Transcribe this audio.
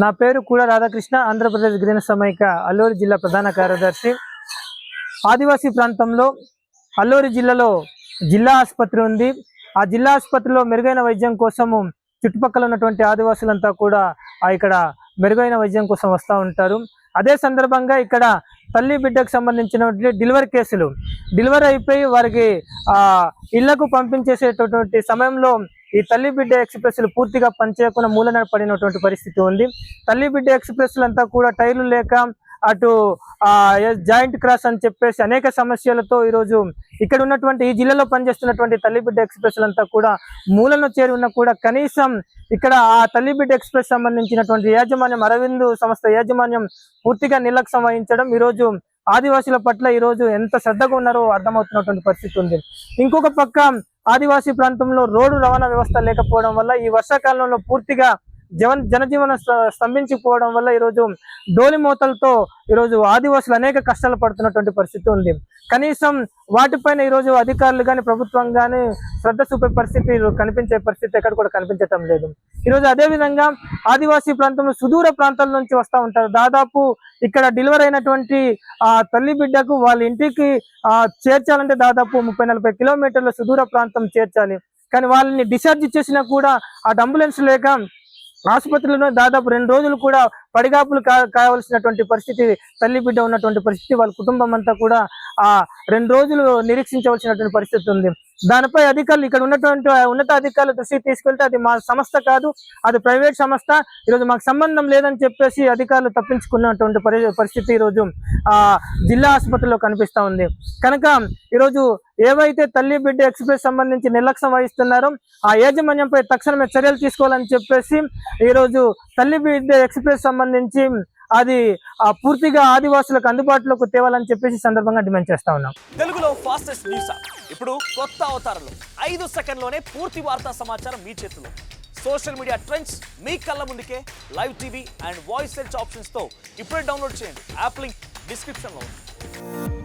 నా పేరు కూడా రాధాకృష్ణ, ఆంధ్రప్రదేశ్ గిరిజన సమైక్య అల్లూరి జిల్లా ప్రధాన కార్యదర్శి. ఆదివాసీ ప్రాంతంలో అల్లూరి జిల్లాలో జిల్లా ఆసుపత్రి ఉంది. ఆ జిల్లా ఆసుపత్రిలో మెరుగైన వైద్యం కోసము చుట్టుపక్కల ఉన్నటువంటి ఆదివాసులంతా కూడా ఇక్కడ మెరుగైన వైద్యం కోసం వస్తూ ఉంటారు. అదే సందర్భంగా ఇక్కడ తల్లి బిడ్డకు సంబంధించినటువంటి డెలివరీ అయిపోయి వారికి ఇళ్లకు పంపించేసేటటువంటి సమయంలో ఈ తల్లి బిడ్డ ఎక్స్ప్రెస్లు పూర్తిగా పనిచేయకుండా మూలన పడినటువంటి పరిస్థితి ఉంది. తల్లి బిడ్డ ఎక్స్ప్రెస్లు అంతా కూడా టైర్లు లేక అటు జాయింట్ క్రాస్ అని చెప్పేసి అనేక సమస్యలతో ఈరోజు ఇక్కడ ఉన్నటువంటి ఈ జిల్లాలో పనిచేస్తున్నటువంటి తల్లి బిడ్డ ఎక్స్ప్రెస్లు అంతా కూడా మూలన చేరి ఉన్నా కూడా కనీసం ఇక్కడ ఆ తల్లి బిడ్డ ఎక్స్ప్రెస్ సంబంధించినటువంటి యాజమాన్యం అరవింద్ సంస్థ యాజమాన్యం పూర్తిగా నిర్లక్ష్యం వహించడం ఈరోజు ఆదివాసుల పట్ల ఈరోజు ఎంత శ్రద్ధగా ఉన్నారో అర్థమవుతున్నటువంటి పరిస్థితి ఉంది. ఇంకొక పక్క ఆదివాసీ ప్రాంతంలో రోడ్డు రవాణా వ్యవస్థ లేకపోవడం వల్ల ఈ వర్షాకాలంలో పూర్తిగా జనజీవనం స్తంభించిపోవడం వల్ల ఈరోజు డోలి మూతలతో ఈరోజు ఆదివాసులు అనేక కష్టాలు పడుతున్నటువంటి పరిస్థితి ఉంది. కనీసం వాటిపైన ఈరోజు అధికారులు కానీ ప్రభుత్వం కానీ శ్రద్ధ చూపే పరిస్థితి కనిపించే పరిస్థితి ఎక్కడ కూడా కనిపించటం లేదు. ఈరోజు అదేవిధంగా ఆదివాసీ ప్రాంతంలో సుదూర ప్రాంతాల నుంచి వస్తూ ఉంటారు. దాదాపు ఇక్కడ డెలివరీ అయినటువంటి తల్లి బిడ్డకు వాళ్ళ ఇంటికి చేర్చాలంటే దాదాపు 30-40 కిలోమీటర్ల సుదూర ప్రాంతం చేర్చాలి. కానీ వాళ్ళని డిశ్చార్జ్ చేసినా కూడా ఆ అంబులెన్స్ లేక ఆసుపత్రిలో దాదాపు 2 రోజులు కూడా పడిగాపులు కావాల్సినటువంటి పరిస్థితి తల్లి బిడ్డ ఉన్నటువంటి పరిస్థితి. వాళ్ళ కుటుంబం అంతా కూడా 2 రోజులు నిరీక్షించవలసినటువంటి పరిస్థితి ఉంది. దానిపై అధికారులు ఇక్కడ ఉన్నటువంటి ఉన్నత అధికారుల దృష్టికి తీసుకెళ్తే అది మా సంస్థ కాదు, అది ప్రైవేట్ సంస్థ, ఈరోజు మాకు సంబంధం లేదని చెప్పేసి అధికారులు తప్పించుకున్నటువంటి పరిస్థితి ఈరోజు జిల్లా ఆసుపత్రిలో కనిపిస్తా ఉంది. కనుక ఈరోజు ఏవైతే తల్లి బిడ్డ ఎక్స్ప్రెస్ సంబంధించి నిర్లక్ష్యం వహిస్తున్నారో ఆ యాజమాన్యంపై తక్షణమే చర్యలు తీసుకోవాలని చెప్పేసి ఈరోజు తల్లి బిడ్డ ఎక్స్ప్రెస్ సంబంధించి అది పూర్తిగా ఆదివాసులకు అందుబాటులోకి తేవాలని చెప్పేసి సందర్భంగా డిమాండ్ చేస్తా ఉన్నాం. తెలుగులో ఫాస్టెస్ట్ న్యూస్ ఇప్పుడు కొత్త అవతారంలో 5 సెకండ్లోనే పూర్తి వార్తా సమాచారం మీ చేతిలో. సోషల్ మీడియా ట్రెండ్స్ మీ కళ్ళ ముందుకే live TV and voice search options తో ఇప్పుడే డౌన్లోడ్ చేయండి. యాప్ లింక్ డిస్క్రిప్షన్ లో ఉంది.